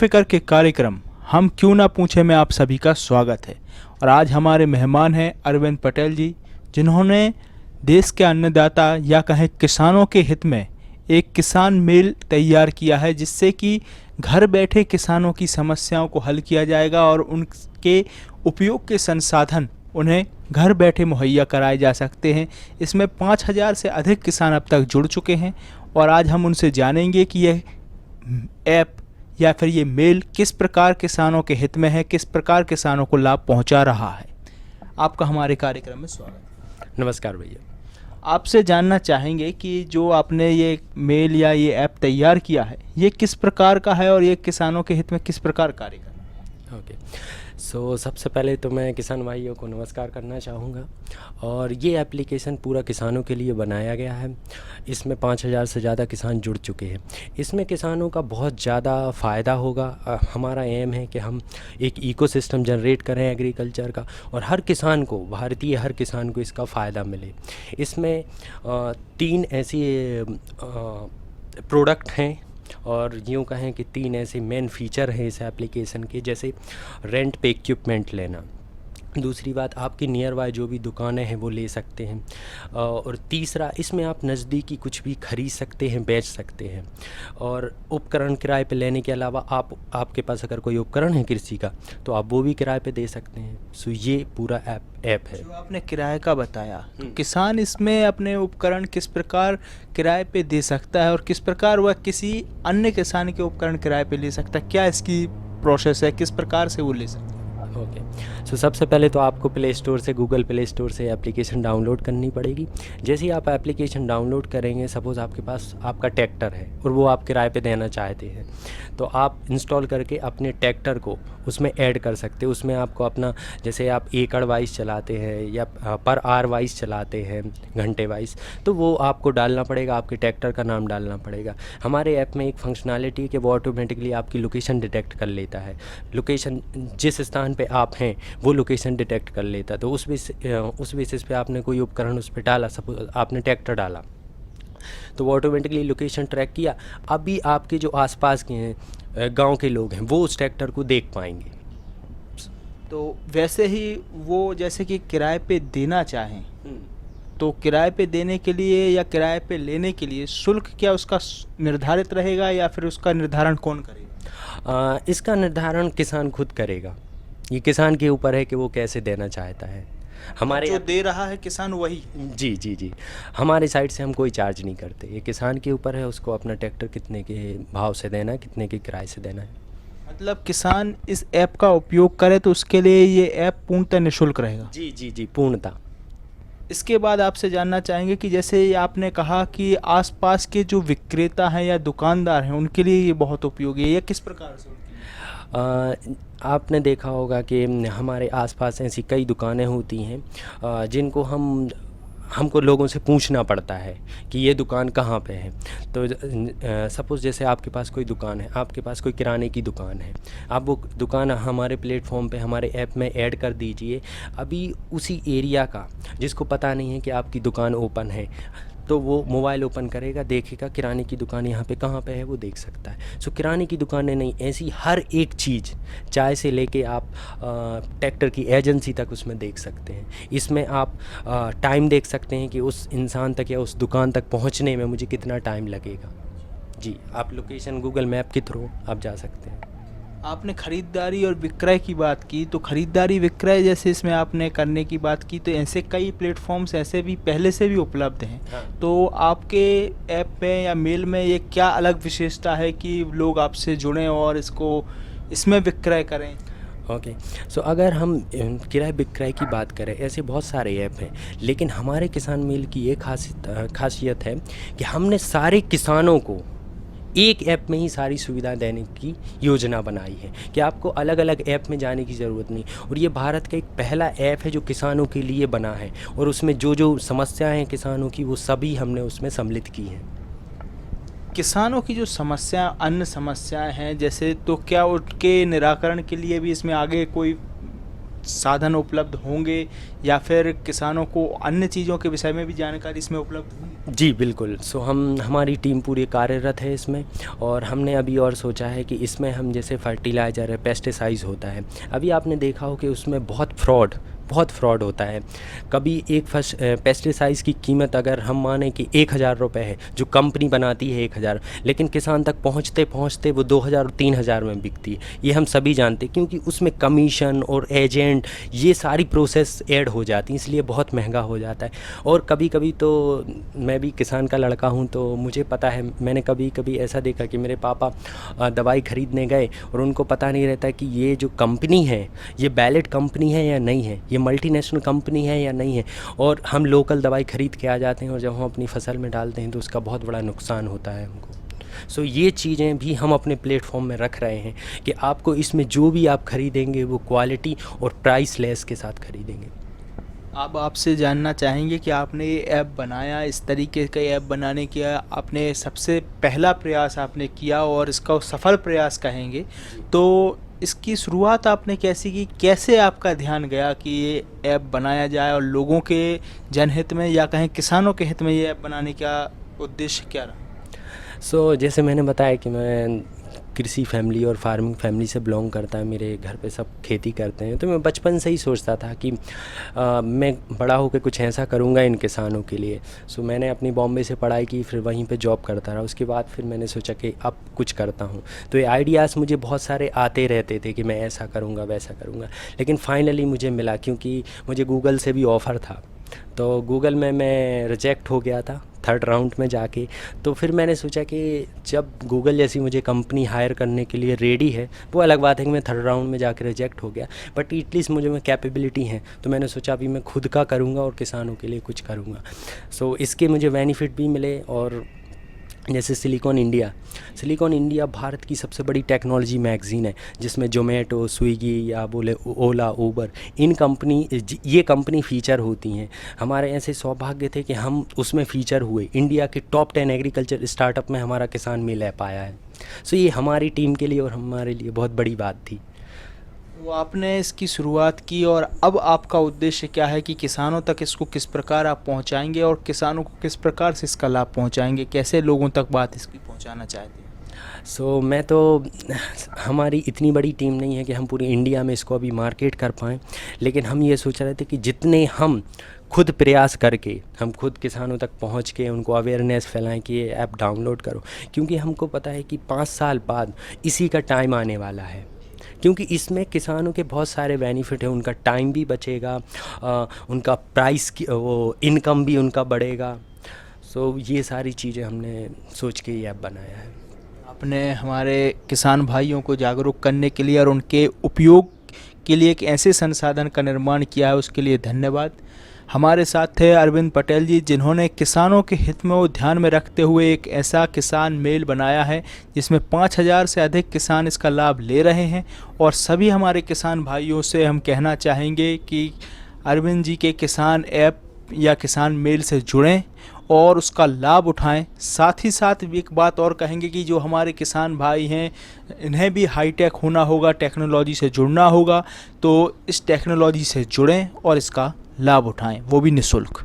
बेफिक्र के कार्यक्रम हम क्यों ना पूछे में आप सभी का स्वागत है। और आज हमारे मेहमान हैं अरविंद पटेल जी, जिन्होंने देश के अन्नदाता या कहें किसानों के हित में एक किसान मेल तैयार किया है, जिससे कि घर बैठे किसानों की समस्याओं को हल किया जाएगा और उनके उपयोग के संसाधन उन्हें घर बैठे मुहैया कराए जा सकते हैं। इसमें 5000 से अधिक किसान अब तक जुड़ चुके हैं और आज हम उनसे जानेंगे कि यह ऐप या फिर ये मेल किस प्रकार किसानों के हित में है, किस प्रकार किसानों को लाभ पहुंचा रहा है। आपका हमारे कार्यक्रम में स्वागत है। नमस्कार भैया। आपसे जानना चाहेंगे कि जो आपने ये मेल या ये ऐप तैयार किया है, ये किस प्रकार का है और ये किसानों के हित में किस प्रकार कार्य कर रहा है। ओके, सो सबसे पहले तो मैं किसान भाइयों को नमस्कार करना चाहूँगा। और ये एप्लीकेशन पूरा किसानों के लिए बनाया गया है। इसमें 5000 से ज़्यादा किसान जुड़ चुके हैं। इसमें किसानों का बहुत ज़्यादा फ़ायदा होगा। हमारा एम है कि हम एक इकोसिस्टम जनरेट करें एग्रीकल्चर का, और हर किसान को, भारतीय हर किसान को इसका फ़ायदा मिले। इसमें 3 ऐसी प्रोडक्ट हैं, और यूँ कहें कि 3 ऐसे मेन फीचर हैं इस एप्लीकेशन के, जैसे रेंट पे इक्विपमेंट लेना, दूसरी बात आपकी नियर बाय जो भी दुकानें हैं वो ले सकते हैं, और तीसरा इसमें आप नज़दीकी कुछ भी खरीद सकते हैं, बेच सकते हैं। और उपकरण किराए पे लेने के अलावा आपके पास अगर कोई उपकरण है कृषि का, तो आप वो भी किराए पे दे सकते हैं। सो ये पूरा ऐप है। जो आपने किराए का बताया, तो किसान इसमें अपने उपकरण किस प्रकार किराए पे दे सकता है और किस प्रकार वह किसी अन्य किसान के उपकरण किराए पे ले सकता है, क्या इसकी प्रोसेस है, किस प्रकार से वो ले सकता है। ओके, सो सबसे पहले तो आपको प्ले स्टोर से, गूगल प्ले स्टोर से एप्लीकेशन डाउनलोड करनी पड़ेगी। जैसे ही आप एप्लीकेशन डाउनलोड करेंगे, सपोज़ आपके पास आपका ट्रैक्टर है और वो आप किराए पे देना चाहते हैं, तो आप इंस्टॉल करके अपने ट्रैक्टर को उसमें ऐड कर सकते हैं। उसमें आपको अपना, जैसे आप एकड़ वाइज चलाते हैं या पर आवर वाइज चलाते हैं, घंटे वाइज, तो वो आपको डालना पड़ेगा, आपके ट्रैक्टर का नाम डालना पड़ेगा। हमारे ऐप में एक फंक्शनैलिटी है कि वो ऑटोमेटिकली आपकी लोकेशन डिटेक्ट कर लेता है। लोकेशन जिस स्थान पे आप हैं वो लोकेशन डिटेक्ट कर लेता है। तो उस बेसिस पे आपने कोई उपकरण उस पर डाला, सपोज आपने ट्रैक्टर डाला, तो वो ऑटोमेटिकली लोकेशन ट्रैक किया। अभी आपके जो आसपास के हैं गांव के लोग हैं, वो उस ट्रैक्टर को देख पाएंगे। तो वैसे ही वो जैसे कि किराए पे देना चाहें, तो किराए पे देने के लिए या किराए पे लेने के लिए शुल्क क्या उसका निर्धारित रहेगा या फिर उसका निर्धारण कौन करेगा। इसका निर्धारण किसान खुद करेगा। ये किसान के ऊपर है कि वो कैसे देना चाहता है। हमारे जो दे रहा है किसान वही। जी, हमारे साइड से हम कोई चार्ज नहीं करते। ये किसान के ऊपर है, उसको अपना ट्रैक्टर कितने के भाव से देना है, कितने के किराए से देना है। मतलब किसान इस ऐप का उपयोग करे तो उसके लिए ये ऐप पूर्णतः निःशुल्क रहेगा। जी, पूर्णतः। इसके बाद आपसे जानना चाहेंगे कि जैसे आपने कहा कि आसपास के जो विक्रेता हैं या दुकानदार हैं, उनके लिए ये बहुत उपयोगी है, या किस प्रकार से। आपने देखा होगा कि हमारे आसपास ऐसी कई दुकानें होती हैं जिनको हमको लोगों से पूछना पड़ता है कि ये दुकान कहाँ पे है। तो सपोज़ जैसे आपके पास कोई दुकान है, आपके पास कोई किराने की दुकान है, आप वो दुकान हमारे प्लेटफॉर्म पे, हमारे ऐप में ऐड कर दीजिए। अभी उसी एरिया का जिसको पता नहीं है कि आपकी दुकान ओपन है, तो वो मोबाइल ओपन करेगा, देखेगा किराने की दुकान यहाँ पे कहाँ पे है, वो देख सकता है। सो किराने की दुकानें नहीं, ऐसी हर एक चीज़, चाय से लेके आप ट्रैक्टर की एजेंसी तक उसमें देख सकते हैं। इसमें आप टाइम देख सकते हैं कि उस इंसान तक या उस दुकान तक पहुँचने में मुझे कितना टाइम लगेगा। जी, आप लोकेशन गूगल मैप के थ्रू आप जा सकते हैं। आपने खरीदारी और विक्रय की बात की, तो खरीदारी विक्रय जैसे इसमें आपने करने की बात की, तो ऐसे कई प्लेटफॉर्म्स ऐसे भी पहले से भी उपलब्ध हैं। हाँ। तो आपके ऐप में या मेल में ये क्या अलग विशेषता है कि लोग आपसे जुड़ें और इसमें विक्रय करें। ओके, सो अगर हम किराए विक्रय की बात करें, ऐसे बहुत सारे ऐप हैं, लेकिन हमारे किसान मेल की ये खासियत है कि हमने सारे किसानों को एक ऐप में ही सारी सुविधा देने की योजना बनाई है कि आपको अलग अलग ऐप में जाने की ज़रूरत नहीं। और ये भारत का एक पहला ऐप है जो किसानों के लिए बना है, और उसमें जो समस्याएं हैं किसानों की, वो सभी हमने उसमें सम्मिलित की हैं। किसानों की जो समस्या, अन्य समस्याएं हैं जैसे, तो क्या उनके निराकरण के लिए भी इसमें आगे कोई साधन उपलब्ध होंगे या फिर किसानों को अन्य चीज़ों के विषय में भी जानकारी इसमें उपलब्ध होगी। जी, बिल्कुल। सो हमारी टीम पूरी कार्यरत है इसमें, और हमने अभी और सोचा है कि इसमें हम जैसे फर्टिलाइज़र है, पेस्टिसाइड्स होता है, अभी आपने देखा हो कि उसमें बहुत फ्रॉड होता है। कभी एक पेस्टिसाइड्स की कीमत अगर हम माने कि 1,000 रुपये है, जो कंपनी बनाती है 1,000, लेकिन किसान तक पहुँचते वो 2,000 और 3,000 में बिकती है। ये हम सभी जानते हैं, क्योंकि उसमें कमीशन और एजेंट ये सारी प्रोसेस ऐड हो जाती हैं, इसलिए बहुत महंगा हो जाता है। और कभी-कभी तो मैं भी किसान का लड़का हूँ, तो मुझे पता है, मैंने कभी-कभी ऐसा देखा कि मेरे पापा दवाई खरीदने गए और उनको पता नहीं रहता कि ये जो कंपनी है, ये वैलिड कंपनी है या नहीं है, ये मल्टीनेशनल कंपनी है या नहीं है, और हम लोकल दवाई खरीद के आ जाते हैं, और जब हम अपनी फसल में डालते हैं तो उसका बहुत बड़ा नुकसान होता है हमको। सो ये चीज़ें भी हम अपने प्लेटफॉर्म में रख रहे हैं कि आपको इसमें जो भी आप खरीदेंगे वो क्वालिटी और प्राइस लेस के साथ खरीदेंगे। अब आपसे जानना चाहेंगे कि आपने ये ऐप बनाया, इस तरीके का ऐप बनाने का आपने सबसे पहला प्रयास आपने किया और इसका सफल प्रयास कहेंगे, तो इसकी शुरुआत आपने कैसे की? कैसे आपका ध्यान गया कि ये ऐप बनाया जाए और लोगों के जनहित में या कहें किसानों के हित में ये ऐप बनाने का उद्देश्य क्या रहा? सो जैसे मैंने बताया कि मैं कृषि फैमिली और फार्मिंग फैमिली से बिलोंग करता है, मेरे घर पे सब खेती करते हैं, तो मैं बचपन से ही सोचता था कि मैं बड़ा होकर कुछ ऐसा करूँगा इन किसानों के लिए। सो मैंने अपनी बॉम्बे से पढ़ाई की, फिर वहीं पे जॉब करता रहा। उसके बाद फिर मैंने सोचा कि अब कुछ करता हूँ, तो ये आइडियाज़ मुझे बहुत सारे आते रहते थे कि मैं ऐसा करूँगा वैसा करूँगा, लेकिन फाइनली मुझे मिला, क्योंकि मुझे गूगल से भी ऑफ़र था, तो गूगल में मैं रिजेक्ट हो गया था 3rd राउंड में जाके। तो फिर मैंने सोचा कि जब गूगल जैसी मुझे कंपनी हायर करने के लिए रेडी है, वो अलग बात है कि मैं 3rd राउंड में जाके रिजेक्ट हो गया, बट एटलीस्ट मुझे में कैपेबिलिटी है, तो मैंने सोचा अभी मैं खुद का करूँगा और किसानों के लिए कुछ करूँगा। सो इसके मुझे बेनिफिट भी मिले, और जैसे सिलिकॉन इंडिया भारत की सबसे बड़ी टेक्नोलॉजी मैगज़ीन है, जिसमें जोमेटो, स्विगी या बोले ओला, उबर, ये कंपनी फ़ीचर होती हैं। हमारे ऐसे सौभाग्य थे कि हम उसमें फ़ीचर हुए। इंडिया के टॉप 10 एग्रीकल्चर स्टार्टअप में हमारा किसान मिल पाया है। सो ये हमारी टीम के लिए और हमारे लिए बहुत बड़ी बात थी। वो आपने इसकी शुरुआत की और अब आपका उद्देश्य क्या है कि किसानों तक इसको किस प्रकार आप पहुंचाएंगे और किसानों को किस प्रकार से इसका लाभ पहुंचाएंगे? कैसे लोगों तक बात इसकी पहुंचाना चाहते हैं? सो मैं तो, हमारी इतनी बड़ी टीम नहीं है कि हम पूरी इंडिया में इसको अभी मार्केट कर पाएँ, लेकिन हम ये सोच रहे थे कि जितने हम खुद प्रयास करके, हम खुद किसानों तक पहुंच के उनको अवेयरनेस फैलाएं कि ये ऐप डाउनलोड करो, क्योंकि हमको पता है कि 5 साल बाद इसी का टाइम आने वाला है, क्योंकि इसमें किसानों के बहुत सारे बेनिफिट हैं। उनका टाइम भी बचेगा, उनका प्राइस की वो इनकम भी उनका बढ़ेगा। सो ये सारी चीज़ें हमने सोच के ये ऐप बनाया है। आपने हमारे किसान भाइयों को जागरूक करने के लिए और उनके उपयोग के लिए एक ऐसे संसाधन का निर्माण किया है, उसके लिए धन्यवाद। हमारे साथ थे अरविंद पटेल जी, जिन्होंने किसानों के हित में वो ध्यान में रखते हुए एक ऐसा किसान मेल बनाया है जिसमें 5,000 से अधिक किसान इसका लाभ ले रहे हैं। और सभी हमारे किसान भाइयों से हम कहना चाहेंगे कि अरविंद जी के किसान ऐप या किसान मेल से जुड़ें और उसका लाभ उठाएं। साथ ही साथ एक बात और कहेंगे कि जो हमारे किसान भाई हैं, इन्हें भी हाईटेक होना होगा, टेक्नोलॉजी से जुड़ना होगा, तो इस टेक्नोलॉजी से जुड़ें और इसका लाभ उठाएं, वो भी निःशुल्क।